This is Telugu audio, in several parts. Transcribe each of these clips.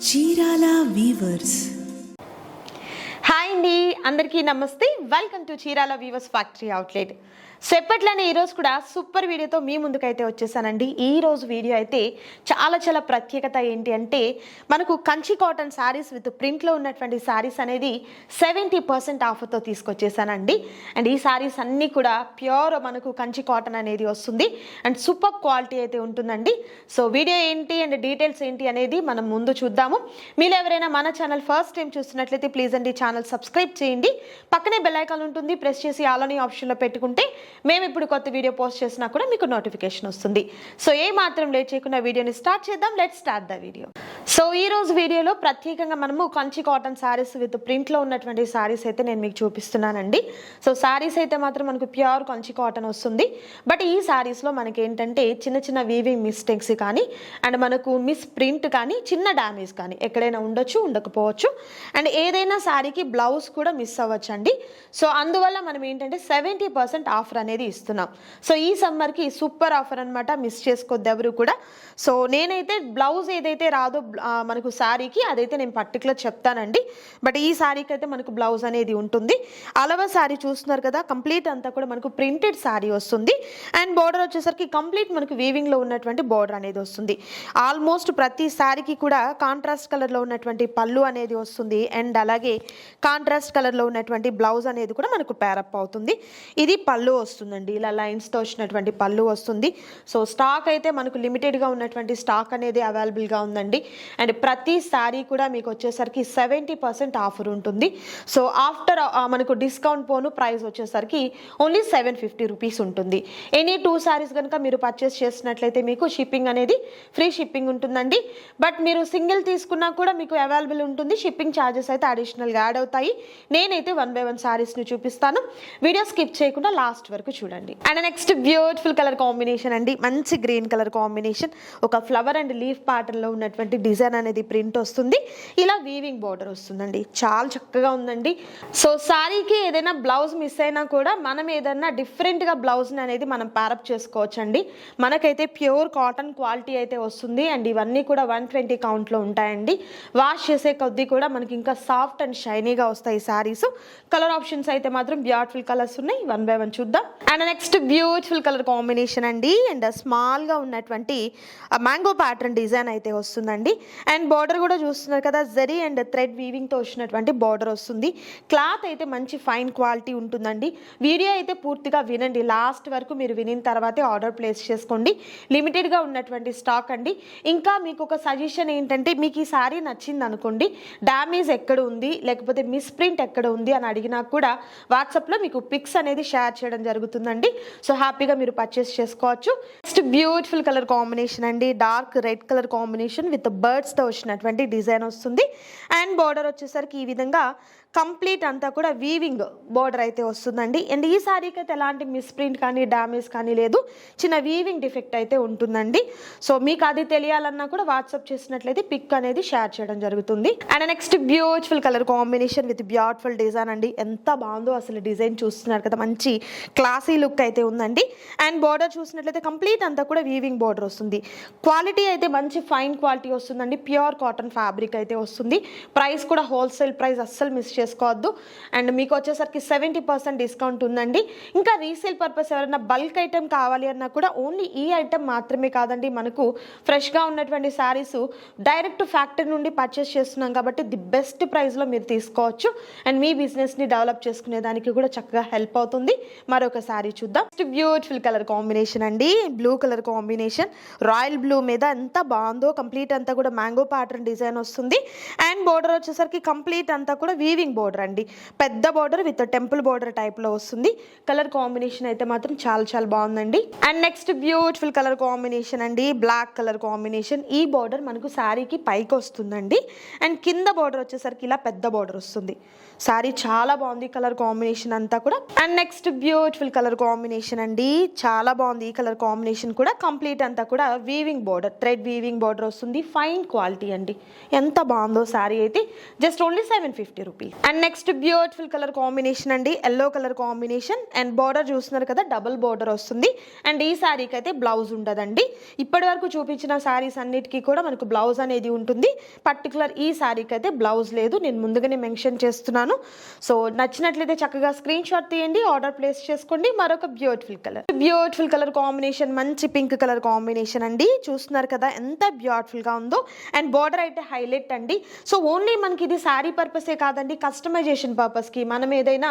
చీరాల వీవర్స్. హాయ్ అండి, అందరికీ నమస్తే. Welcome to Chirala weavers factory outlet. So ఎప్పట్లనే ఈరోజు కూడా సూపర్ వీడియోతో మీ ముందుకైతే వచ్చేసానండి. ఈరోజు వీడియో అయితే చాలా ప్రత్యేకత ఏంటి అంటే, మనకు కంచి కాటన్ శారీస్ విత్ ప్రింట్లో ఉన్నటువంటి శారీస్ అనేది 70% ఆఫర్తో తీసుకొచ్చేసానండి. అండ్ ఈ శారీస్ అన్నీ కూడా ప్యూర్ మనకు కంచి కాటన్ అనేది వస్తుంది అండ్ సూపర్ క్వాలిటీ అయితే ఉంటుందండి. సో వీడియో ఏంటి అండ్ డీటెయిల్స్ ఏంటి అనేది మనం ముందు చూద్దాము. మీరు ఎవరైనా మన ఛానల్ ఫస్ట్ టైం చూస్తున్నట్లయితే ప్లీజ్ అండి ఛానల్ సబ్స్క్రైబ్ చేయండి. పక్కనే బెల్ ఐకాన్ ఉంటుంది, ప్రెస్ చేసి ఆల్ అని ఆప్షన్లో పెట్టుకుంటే మేము ఇప్పుడు కొత్త వీడియో పోస్ట్ చేసినా కూడా మీకు నోటిఫికేషన్ వస్తుంది. సో ఏ మాత్రం లేట్ చేయకుండా వీడియోని స్టార్ట్ చేద్దాం. Let's start the video. So ఈ రోజు వీడియోలో ప్రత్యేకంగా మనము కంచి కాటన్ శారీస్ విత్ ప్రింట్లో ఉన్నటువంటి శారీస్ అయితే నేను మీకు చూపిస్తున్నానండి. సో శారీస్ అయితే మాత్రం మనకు ప్యూర్ కంచి కాటన్ వస్తుంది. బట్ ఈ శారీస్లో మనకి ఏంటంటే చిన్న వీవింగ్ మిస్టేక్స్ కానీ అండ్ మనకు మిస్ ప్రింట్ కానీ చిన్న డ్యామేజ్ కానీ ఎక్కడైనా ఉండొచ్చు, ఉండకపోవచ్చు. అండ్ ఏదైనా శారీకి బ్లౌజ్ కూడా మిస్ అవ్వచ్చు అండి. సో అందువల్ల మనం ఏంటంటే 70% ఆఫర్ అనేది ఇస్తున్నాం. సో ఈ సమ్మర్కి సూపర్ ఆఫర్ అనమాట, మిస్ చేసుకోవద్దు ఎవరు కూడా. సో నేనైతే బ్లౌజ్ ఏదైతే రాదో మనకు శారీకి అదైతే నేను పర్టికులర్ చెప్తానండి. బట్ ఈ శారీకి అయితే మనకు బ్లౌజ్ అనేది ఉంటుంది. అలవ శారీ చూస్తున్నారు కదా, కంప్లీట్ అంతా కూడా మనకు ప్రింటెడ్ శారీ వస్తుంది. అండ్ బోర్డర్ వచ్చేసరికి కంప్లీట్ మనకు వీవింగ్లో ఉన్నటువంటి బోర్డర్ అనేది వస్తుంది. ఆల్మోస్ట్ ప్రతి శారీకి కూడా కాంట్రాస్ట్ కలర్లో ఉన్నటువంటి పళ్ళు అనేది వస్తుంది. అండ్ అలాగే కాంట్రాస్ట్ కలర్లో ఉన్నటువంటి బ్లౌజ్ అనేది కూడా మనకు ప్యారప్ అవుతుంది. ఇది పళ్ళు వస్తుందండి, ఇలా లైన్స్తో వచ్చినటువంటి పళ్ళు వస్తుంది. సో స్టాక్ అయితే మనకు లిమిటెడ్గా ఉన్నటువంటి స్టాక్ అనేది అవైలబుల్గా ఉందండి. అండ్ ప్రతి శారీ కూడా మీకు వచ్చేసరికి 70% ఆఫర్ ఉంటుంది. సో ఆఫ్టర్ మనకు డిస్కౌంట్ పోను ప్రైస్ వచ్చేసరికి ఓన్లీ 750 రూపీస్ ఉంటుంది. ఎనీ 2 శారీస్ కనుక మీరు పర్చేస్ చేసినట్లయితే మీకు షిప్పింగ్ అనేది ఫ్రీ షిప్పింగ్ ఉంటుందండి. బట్ మీరు సింగిల్ తీసుకున్నా కూడా మీకు అవైలబుల్ ఉంటుంది. షిప్పింగ్ ఛార్జెస్ అయితే అడిషనల్గా యాడ్ అవుతాయి. నేనైతే 1 by 1 శారీస్ని చూపిస్తాను, వీడియో స్కిప్ చేయకుండా లాస్ట్ వరకు చూడండి. And next beautiful colour combination అండి, మంచి గ్రీన్ కలర్ కాంబినేషన్. ఒక ఫ్లవర్ అండ్ లీఫ్ ప్యాటర్న్లో ఉన్నటువంటి డిజైన్ అనేది ప్రింట్ వస్తుంది. ఇలా వీవింగ్ బోర్డర్ వస్తుందండి, చాలా చక్కగా ఉందండి. సో శారీకి ఏదైనా బ్లౌజ్ మిస్ అయినా కూడా మనం ఏదైనా డిఫరెంట్గా బ్లౌజ్ని అనేది మనం ప్యారప్ చేసుకోవచ్చు అండి. మనకైతే ప్యూర్ కాటన్ క్వాలిటీ అయితే వస్తుంది. అండ్ ఇవన్నీ కూడా 120 కౌంట్లో ఉంటాయండి. వాష్ చేసే కొద్దీ కూడా మనకి ఇంకా సాఫ్ట్ అండ్ షైనీగా వస్తాయి శారీస్. కలర్ ఆప్షన్స్ అయితే మాత్రం బ్యూటిఫుల్ కలర్స్ ఉన్నాయి. 1 by 1 చూద్దాం. And next beautiful colour combination అండి. అండ్ స్మాల్గా ఉన్నటువంటి మ్యాంగో ప్యాటర్న్ డిజైన్ అయితే వస్తుందండి. అండ్ బార్డర్ కూడా చూస్తున్నారు కదా, జరీ అండ్ థ్రెడ్ వీవింగ్తో వచ్చినటువంటి బార్డర్ వస్తుంది. క్లాత్ అయితే మంచి ఫైన్ క్వాలిటీ ఉంటుందండి. వీడియో అయితే పూర్తిగా వినండి, లాస్ట్ వరకు మీరు వినిన తర్వాతే ఆర్డర్ ప్లేస్ చేసుకోండి. లిమిటెడ్గా ఉన్నటువంటి స్టాక్ అండి. ఇంకా మీకు ఒక సజెషన్ ఏంటంటే, మీకు ఈ శారీ నచ్చింది అనుకోండి, డ్యామేజ్ ఎక్కడ ఉంది లేకపోతే మిస్ప్రింట్ ఎక్కడ ఉంది అని అడిగినా కూడా వాట్సాప్లో మీకు పిక్స్ అనేది షేర్ చేయడం జరుగుతుందండి. సో హ్యాపీగా మీరు పర్చేస్ చేసుకోవచ్చు. నెక్స్ట్ బ్యూటిఫుల్ కలర్ కాంబినేషన్ అండి, dark red colour combination with బర్డ్స్తో వచ్చినటువంటి డిజైన్ వస్తుంది. అండ్ బార్డర్ వచ్చేసరికి ఈ విధంగా కంప్లీట్ అంతా కూడా వీవింగ్ బార్డర్ అయితే వస్తుందండి. అండ్ ఈ శారీకి అయితే ఎలాంటి మిస్ప్రింట్ కానీ డ్యామేజ్ కానీ లేదు, చిన్న వీవింగ్ డిఫెక్ట్ అయితే ఉంటుందండి. సో మీకు అది తెలియాలన్నా కూడా వాట్సాప్ చేసినట్లయితే పిక్ అనేది షేర్ చేయడం జరుగుతుంది. And next beautiful colour combination with beautiful design అండి, ఎంత బాగుందో అసలు డిజైన్ చూస్తున్నారు కదా, మంచి క్లాసీ లుక్ అయితే ఉందండి. అండ్ బార్డర్ చూసినట్లయితే కంప్లీట్ అంతా కూడా వీవింగ్ బార్డర్ వస్తుంది. క్వాలిటీ అయితే మంచి ఫైన్ క్వాలిటీ వస్తుందండి, ప్యూర్ కాటన్ ఫ్యాబ్రిక్ అయితే వస్తుంది. ప్రైస్ కూడా హోల్సేల్ ప్రైస్, అస్సలు మిస్ చేసుకోవద్దు. అండ్ మీకు వచ్చేసరికి 70% డిస్కౌంట్ ఉందండి. ఇంకా రీసేల్ పర్పస్ ఎవరైనా బల్క్ ఐటెం కావాలి అన్నా కూడా ఓన్లీ ఈ ఐటెం మాత్రమే కాదండి, మనకు ఫ్రెష్గా ఉన్నటువంటి శారీస్ డైరెక్ట్ ఫ్యాక్టరీ నుండి పర్చేస్ చేస్తున్నాం కాబట్టి ది బెస్ట్ ప్రైస్లో మీరు తీసుకోవచ్చు. అండ్ మీ బిజినెస్ని డెవలప్ చేసుకునే దానికి కూడా చక్కగా హెల్ప్ అవుతుంది. మరొక శారీ చూద్దాం. బ్యూటిఫుల్ కలర్ కాంబినేషన్ అండి, blue colour combination, royal blue మీద ఎంత బాగుందో. కంప్లీట్ అంతా కూడా మ్యాంగో ప్యాటర్న్ డిజైన్ వస్తుంది. అండ్ బోర్డర్ వచ్చేసరికి కంప్లీట్ అంతా కూడా వీవింగ్ బోర్డర్ అండి, పెద్ద border with temple border type లో వస్తుంది. కలర్ కాంబినేషన్ అయితే మాత్రం చాలా బాగుందండి. And next beautiful colour combination అండి, బ్లాక్ కలర్ కాంబినేషన్. ఈ బోర్డర్ మనకు శారీకి పైకి వస్తుందండి. అండ్ కింద బోర్డర్ వచ్చేసరికి ఇలా పెద్ద బోర్డర్ వస్తుంది. శారీ చాలా బాగుంది కలర్ కాంబినేషన్ అంతా కూడా. And next beautiful colour combination అండి, చాలా బాగుంది ఈ కలర్ కాంబినేషన్ కూడా. కంప్లీట్ అంతా కూడా weaving border, thread weaving border వస్తుంది. ఫైన్ క్వాలిటీ అండి, ఎంత బాగుందో శారీ అయితే. Just only 750 rupees. And next beautiful colour combination అండి, yellow colour combination. And border చూస్తున్నారు కదా, డబుల్ బార్డర్ వస్తుంది. అండ్ ఈ శారీకి అయితే బ్లౌజ్ ఉండదండి. ఇప్పటి వరకు చూపించిన శారీస్ అన్నిటికీ కూడా మనకు బ్లౌజ్ అనేది ఉంటుంది. పర్టికులర్ ఈ శారీకి అయితే బ్లౌజ్ లేదు, నేను ముందుగానే మెన్షన్ చేస్తున్నాను. సో నచ్చినట్లయితే చక్కగా స్క్రీన్ షాట్ తీయండి, ఆర్డర్ ప్లేస్ చేసుకోండి. మరొక బ్యూటిఫుల్ కలర్ కాంబినేషన్, మంచి పింక్ కలర్ కాంబినేషన్ అండి. చూస్తున్నారు కదా ఎంత బ్యూటిఫుల్ గా ఉందో. అండ్ బార్డర్ అయితే హైలైట్ అండి. సో ఓన్లీ మనకి ఇది శారీ పర్పసే కాదండి, కస్టమైజేషన్ పర్పస్ కి మనం ఏదైనా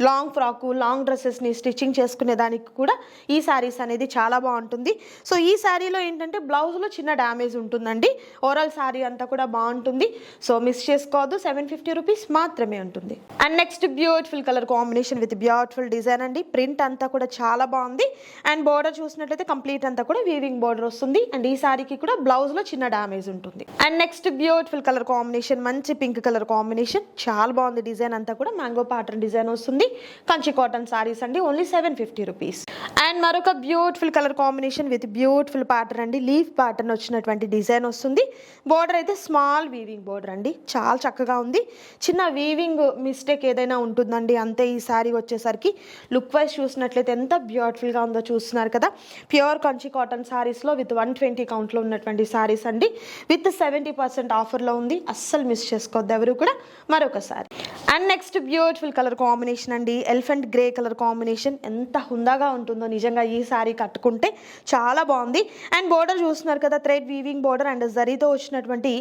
లాంగ్ ఫ్రాక్, లాంగ్ డ్రెస్సెస్ ని స్టిచ్చింగ్ చేసుకునే దానికి కూడా ఈ శారీస్ అనేది చాలా బాగుంటుంది. సో ఈ శారీలో ఏంటంటే బ్లౌజ్ లో చిన్న డ్యామేజ్ ఉంటుందండి. ఓవరాల్ శారీ అంతా కూడా బాగుంటుంది. సో మిస్ చేసుకోవద్దు, 750 రూపీస్ మాత్రమే ఉంటుంది. And next beautiful colour combination with beautiful design అండి. ప్రింట్ అంతా కూడా చాలా బాగుంది. అండ్ బోర్డర్ చూసినట్లయితే కంప్లీట్ అంతా కూడా వీవింగ్ బోర్డర్ వస్తుంది. అండ్ ఈ శారీకి కూడా బ్లౌజ్ లో చిన్న డ్యామేజ్ ఉంటుంది. And next beautiful colour combination, మంచి పింక్ కలర్ కాంబినేషన్, చాలా బాగుంది. డిజైన్ అంతా కూడా మ్యాంగో ప్యాటర్న్ డిజైన్ వస్తుంది. కంచి కాటన్ సారీస్ అండి, ఓన్లీ 750 రూపీస్. అండ్ మరొక beautiful colour combination with beautiful pattern అండి, లీఫ్ ప్యాటర్న్ వచ్చినటువంటి డిజైన్ వస్తుంది. బోర్డర్ అయితే స్మాల్ వీవింగ్ బోర్డర్ అండి, చాలా చక్కగా ఉంది. చిన్న వీవింగ్ మిస్టేక్ ఏదైనా ఉంటుందండి అంతే. ఈ శారీ వచ్చేసరికి లుక్ వైజ్ చూసినట్లయితే ఎంత బ్యూటిఫుల్గా ఉందో చూస్తున్నారు కదా. ప్యూర్ కంచి కాటన్ శారీస్లో విత్ 120 కౌంట్లో ఉన్నటువంటి శారీస్ అండి, విత్ 70% ఆఫర్లో ఉంది. అస్సలు మిస్ చేసుకోవద్దు ఎవరు కూడా. మరొకసారి and next beautiful colour combination అండి, ఎలిఫెంట్ గ్రే కలర్ కాంబినేషన్. ఎంత హుందాగా ఉంటుందో నిజంగా ఈ శారీ కట్టుకుంటే, చాలా బాగుంది. అండ్ బోర్డర్ చూస్తున్నారు కదా, థ్రెడ్ వీవింగ్ బోర్డర్ అండ్ జరీతో వచ్చినటువంటి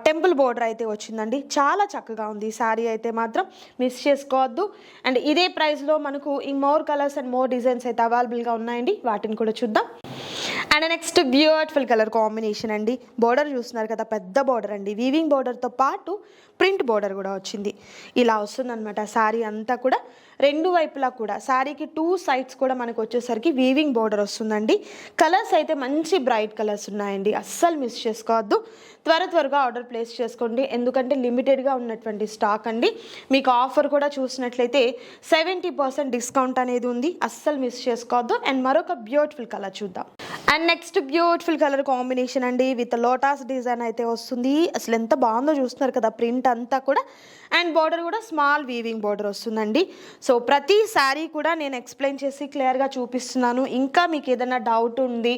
టెంపుల్ బోర్డర్ అయితే వచ్చిందండి. చాలా చక్కగా ఉంది ఈ శారీ అయితే మాత్రం మిస్ చేసుకోవద్దు. అండ్ ఇదే ప్రైస్లో మనకు ఈ more colours and more designs అయితే అవైలబుల్గా ఉన్నాయండి, వాటిని కూడా చూద్దాం. And next beautiful colour combination అండి. బోర్డర్ చూస్తున్నారు కదా, పెద్ద బోర్డర్ అండి. వీవింగ్ బోర్డర్తో పాటు ప్రింట్ బోర్డర్ కూడా వచ్చింది. ఇలా వస్తుందన్నమాట శారీ అంతా కూడా. రెండు వైపులా కూడా శారీకి 2 సైడ్స్ కూడా మనకు వచ్చేసరికి వీవింగ్ బోర్డర్ వస్తుందండి. కలర్స్ అయితే మంచి బ్రైట్ కలర్స్ ఉన్నాయండి, అస్సలు మిస్ చేసుకోవద్దు. త్వరగా ఆర్డర్ ప్లేస్ చేసుకోండి, ఎందుకంటే లిమిటెడ్గా ఉన్నటువంటి స్టాక్ అండి. మీకు ఆఫర్ కూడా చూసినట్లయితే 70% డిస్కౌంట్ అనేది ఉంది, అస్సలు మిస్ చేసుకోవద్దు. అండ్ మరొక బ్యూటిఫుల్ కలర్ చూద్దాం. And next beautiful colour combination అండి, విత్ లోటాస్ డిజైన్ అయితే వస్తుంది. అసలు ఎంత బాగుందో చూస్తున్నారు కదా, ప్రింట్ అంతా కూడా. అండ్ బార్డర్ కూడా స్మాల్ వీవింగ్ బార్డర్ వస్తుందండి. సో ప్రతి శారీ కూడా నేను ఎక్స్ప్లెయిన్ చేసి క్లియర్గా చూపిస్తున్నాను. ఇంకా మీకు ఏదైనా డౌట్ ఉంది,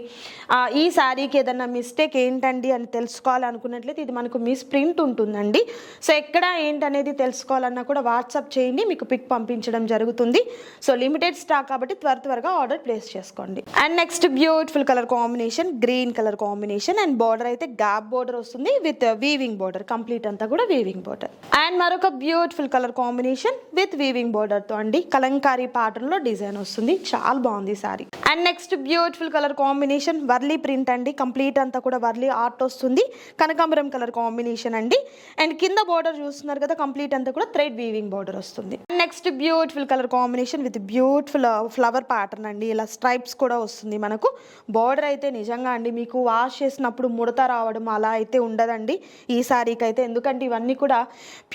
ఈ శారీకి ఏదైనా మిస్టేక్ ఏంటండి అని తెలుసుకోవాలనుకున్నట్లయితే ఇది మనకు మిస్ ప్రింట్ ఉంటుందండి. సో ఎక్కడ ఏంటనేది తెలుసుకోవాలన్నా కూడా వాట్సాప్ చేయండి, మీకు పిక్ పంపించడం జరుగుతుంది. సో లిమిటెడ్ స్టాక్ కాబట్టి త్వరగా ఆర్డర్ ప్లేస్ చేసుకోండి. And next beautiful colour combination, green colour combination. And border అయితే గ్యాప్ బార్డర్ వస్తుంది విత్ వీవింగ్ బార్డర్, కంప్లీట్ అంతా కూడా వీవింగ్ బార్డర్. అండ్ మరొక beautiful colour combination with weaving border తో అండి, కలంకారీ ప్యాటర్న్ లో డిజైన్ వస్తుంది. చాలా బాగుంది sari. And next beautiful colour combination, Warli print అండి. కంప్లీట్ అంతా కూడా వర్లీ ఆర్ట్ వస్తుంది. కనకాంబరం కలర్ కాంబినేషన్ అండి. అండ్ కింద బార్డర్ చూస్తున్నారు కదా, కంప్లీట్ అంతా కూడా థ్రెడ్ వీవింగ్ బార్డర్ వస్తుంది. Next beautiful colour combination with beautiful flower pattern అండి. ఇలా స్ట్రైప్స్ కూడా వస్తుంది మనకు. బార్డర్ అయితే నిజంగా అండి మీకు వాష్ చేసినప్పుడు ముడత రావడం అలా అయితే ఉండదండి ఈ శారీకి అయితే, ఎందుకంటే ఇవన్నీ కూడా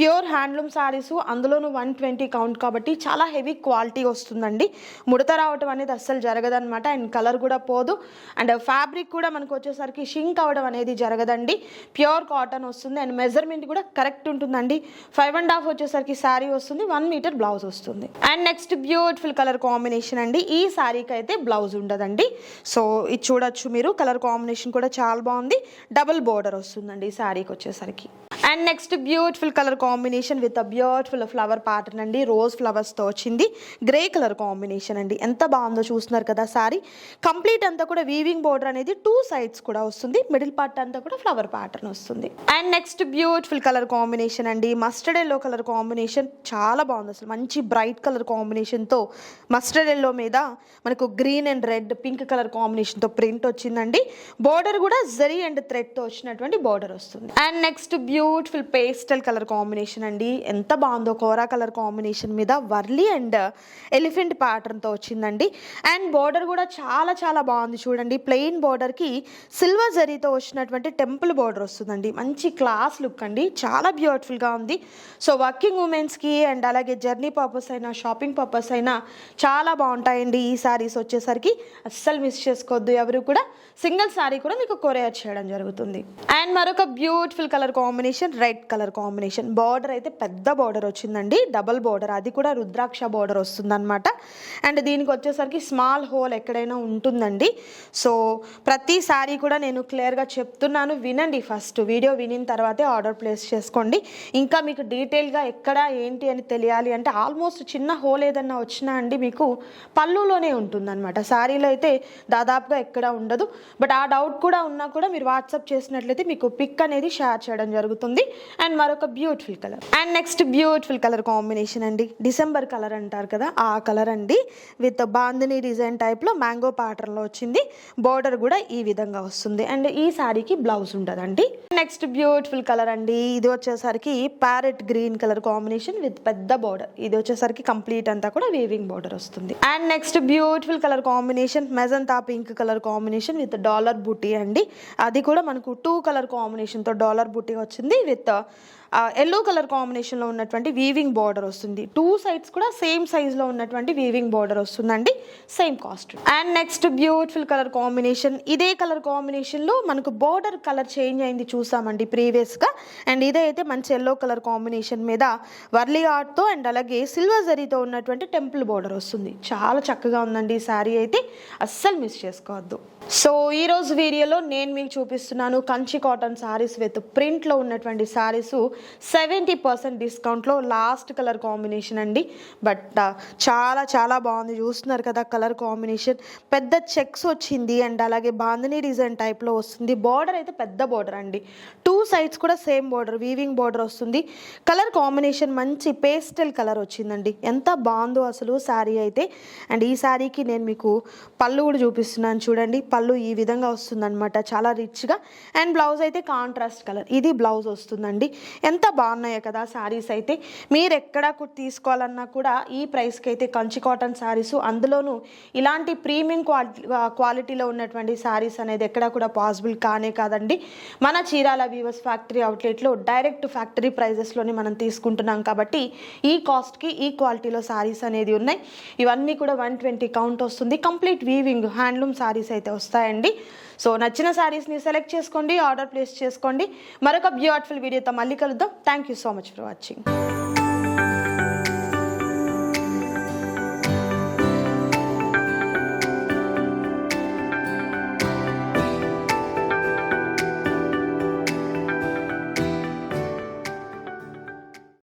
ప్యూర్ హ్యాండ్లూమ్ శారీస్, అందులోనూ 120 కౌంట్ కాబట్టి చాలా హెవీ క్వాలిటీ వస్తుందండి. ముడత రావడం అనేది అస్సలు జరగదనమాట. అండ్ కలర్ కూడా పోదు. అండ్ ఫ్యాబ్రిక్ కూడా మనకు వచ్చేసరికి షింక్ అవ్వడం అనేది జరగదండి. ప్యూర్ కాటన్ వస్తుంది. అండ్ మెజర్మెంట్ కూడా కరెక్ట్ ఉంటుందండి. 5.5 వచ్చేసరికి శారీ వస్తుంది, 1 మీటర్ బ్లౌజ్ వస్తుంది. And next beautiful colour combination అండి. ఈ శారీకి అయితే బ్లౌజ్ ఉండదండి. సో ఇది చూడొచ్చు మీరు, కలర్ కాంబినేషన్ కూడా చాలా బాగుంది. డబుల్ బోర్డర్ వస్తుందండి ఈ శారీకి వచ్చేసరికి. And next beautiful colour combination with beautiful flower pattern అండి, రోజ్ ఫ్లవర్స్తో వచ్చింది. గ్రే కలర్ కాంబినేషన్ అండి, ఎంత బాగుందో చూస్తున్నారు కదా శారీ. కంప్లీట్ అంతా కూడా వీవింగ్ బోర్డర్ అనేది 2 సైడ్స్ కూడా వస్తుంది. మిడిల్ పార్ట్ అంతా కూడా ఫ్లవర్ ప్యాటర్న్ వస్తుంది. And next beautiful colour combination అండి, మస్టర్డ్ ఎల్లో కలర్ కాంబినేషన్. చాలా బాగుంది అసలు, మంచి బ్రైట్ కలర్ కాంబినేషన్తో మస్టర్డ్ ఎల్లో మీద మనకు green and red pink colour కాంబినేషన్తో ప్రింట్ వచ్చిందండి. బోర్డర్ కూడా జరీ అండ్ థ్రెడ్తో వచ్చినటువంటి బోర్డర్ వస్తుంది. And next beautiful pastel colour combination అండి, ఎంత బాగుందో. కోరా కలర్ కాంబినేషన్ మీద వర్లీ అండ్ ఎలిఫెంట్ ప్యాటర్న్తో వచ్చిందండి. అండ్ బోర్డర్ కూడా చాలా బాగుంది చూడండి. ప్లెయిన్ బోర్డర్కి సిల్వర్ జరీతో వచ్చినటువంటి టెంపుల్ బోర్డర్ వస్తుందండి. మంచి క్లాస్ లుక్ అండి, చాలా బ్యూటిఫుల్గా ఉంది. సో వర్కింగ్ ఉమెన్స్కి అండ్ అలాగే జర్నీ పర్పస్ అయినా షాపింగ్ పర్పస్ అయినా చాలా బాగుంటాయండి ఈ శారీస్ వచ్చేసరికి. అస్సలు మిస్ చేసుకోవద్దు ఎవరు కూడా. సింగిల్ శారీ కూడా మీకు కొరియర్ చేయడం జరుగుతుంది. అండ్ మరొక beautiful colour combination combination, red colour combination. Border అయితే పెద్ద బార్డర్ వచ్చిందండి, డబల్ బార్డర్, అది కూడా రుద్రాక్ష బార్డర్ వస్తుందన్నమాట. అండ్ దీనికి వచ్చేసరికి స్మాల్ హోల్ ఎక్కడైనా ఉంటుందండి. సో ప్రతి శారీ కూడా నేను క్లియర్గా చెప్తున్నాను, వినండి. ఫస్ట్ వీడియో వినిన తర్వాతే ఆర్డర్ ప్లేస్ చేసుకోండి. ఇంకా మీకు డీటెయిల్గా ఎక్కడ ఏంటి అని తెలియాలి అంటే ఆల్మోస్ట్ చిన్న హోల్ ఏదన్నా వచ్చినా అండి మీకు పళ్ళులోనే ఉంటుందన్నమాట. శారీలో అయితే దాదాపుగా ఎక్కడ ఉండదు. బట్ ఆ డౌట్ కూడా ఉన్నా కూడా మీరు వాట్సాప్ చేసినట్లయితే మీకు పిక్ అనేది షేర్ చేయడం జరుగుతుంది. అండ్ మరొక beautiful colour. And next beautiful colour combination అండి, డిసెంబర్ కలర్ అంటారు కదా, ఆ కలర్ అండి. విత్ బాందిని డిజైన్ టైప్లో మ్యాంగో ప్యాటర్న్లో వచ్చింది. బార్డర్ కూడా ఈ విధంగా వస్తుంది. అండ్ ఈ శారీకి బ్లౌజ్ ఉంటుందండి. నెక్స్ట్ బ్యూటిఫుల్ కలర్ అండి, ఇది వచ్చేసరికి parrot green colour combination with పెద్ద బార్డర్. ఇది వచ్చేసరికి కంప్లీట్ అంతా కూడా వీవింగ్ బార్డర్ వస్తుంది. And next beautiful colour combination, magenta pink colour combination with dollar బుటీ అండి. అది కూడా మనకు 2 కలర్ కాంబినేషన్తో డాలర్ బుటీ వచ్చింది. విత్ ఎల్లో కలర్ కాంబినేషన్లో ఉన్నటువంటి వీవింగ్ బార్డర్ వస్తుంది. 2 సైడ్స్ కూడా సేమ్ సైజ్లో ఉన్నటువంటి వీవింగ్ బార్డర్ వస్తుందండి, same cost. And next beautiful colour combination, ఇదే కలర్ కాంబినేషన్లో మనకు బార్డర్ కలర్ చేంజ్ అయింది చూసామండి ప్రీవియస్గా. అండ్ ఇదే అయితే మంచి ఎల్లో కలర్ కాంబినేషన్ మీద వర్లీ ఆర్ట్తో అండ్ అలాగే సిల్వర్ జరీతో ఉన్నటువంటి టెంపుల్ బార్డర్ వస్తుంది. చాలా చక్కగా ఉందండి ఈ శారీ అయితే, అస్సలు మిస్ చేసుకోవద్దు. సో ఈరోజు వీడియోలో నేను మీకు చూపిస్తున్నాను కంచి కాటన్ శారీస్ విత్ ప్రింట్లో ఉన్నటువంటి శారీస్ 70% డిస్కౌంట్లో. లాస్ట్ కలర్ కాంబినేషన్ అండి, బట్ చాలా చాలా బాగుంది. చూస్తున్నారు కదా కలర్ కాంబినేషన్, పెద్ద చెక్స్ వచ్చింది అండ్ అలాగే బాందిని డిజైన్ టైప్లో వస్తుంది. బార్డర్ అయితే పెద్ద బార్డర్ అండి, 2 సైడ్స్ కూడా సేమ్ బార్డర్, వీవింగ్ బార్డర్ వస్తుంది. కలర్ కాంబినేషన్ మంచి పేస్టల్ కలర్ వచ్చిందండి, ఎంత బాగుందో అసలు శారీ అయితే. అండ్ ఈ శారీకి నేను మీకు పళ్ళు కూడా చూపిస్తున్నాను చూడండి. పళ్ళు ఈ విధంగా వస్తుందన్నమాట, చాలా రిచ్గా. అండ్ బ్లౌజ్ అయితే కాంట్రాస్ట్ కలర్, ఇది బ్లౌజ్ వస్తుందండి. ఎంత బాగున్నాయో కదా శారీస్ అయితే. మీరు ఎక్కడ తీసుకోవాలన్నా కూడా ఈ ప్రైస్కి అయితే కంచి కాటన్ శారీస్, అందులోనూ ఇలాంటి ప్రీమియం క్వాలిటీలో ఉన్నటువంటి శారీస్ అనేది ఎక్కడ కూడా పాసిబుల్ కానే కాదండి. మన చీరాల వీవర్స్ ఫ్యాక్టరీ అవుట్లెట్లో డైరెక్ట్ ఫ్యాక్టరీ ప్రైజెస్లోనే మనం తీసుకుంటున్నాం కాబట్టి ఈ కాస్ట్కి ఈ క్వాలిటీలో శారీస్ అనేది ఉన్నాయి. ఇవన్నీ కూడా 120 కౌంట్ వస్తుంది. కంప్లీట్ వీవింగ్ హ్యాండ్లూమ్ శారీస్ అయితే వస్తాయండి. సో నచ్చిన శారీస్ని సెలెక్ట్ చేసుకోండి, ఆర్డర్ ప్లేస్ చేసుకోండి. మరొక బ్యూటిఫుల్ వీడియోతో మళ్ళీ కలుద్దాం. Thank you so much for watching.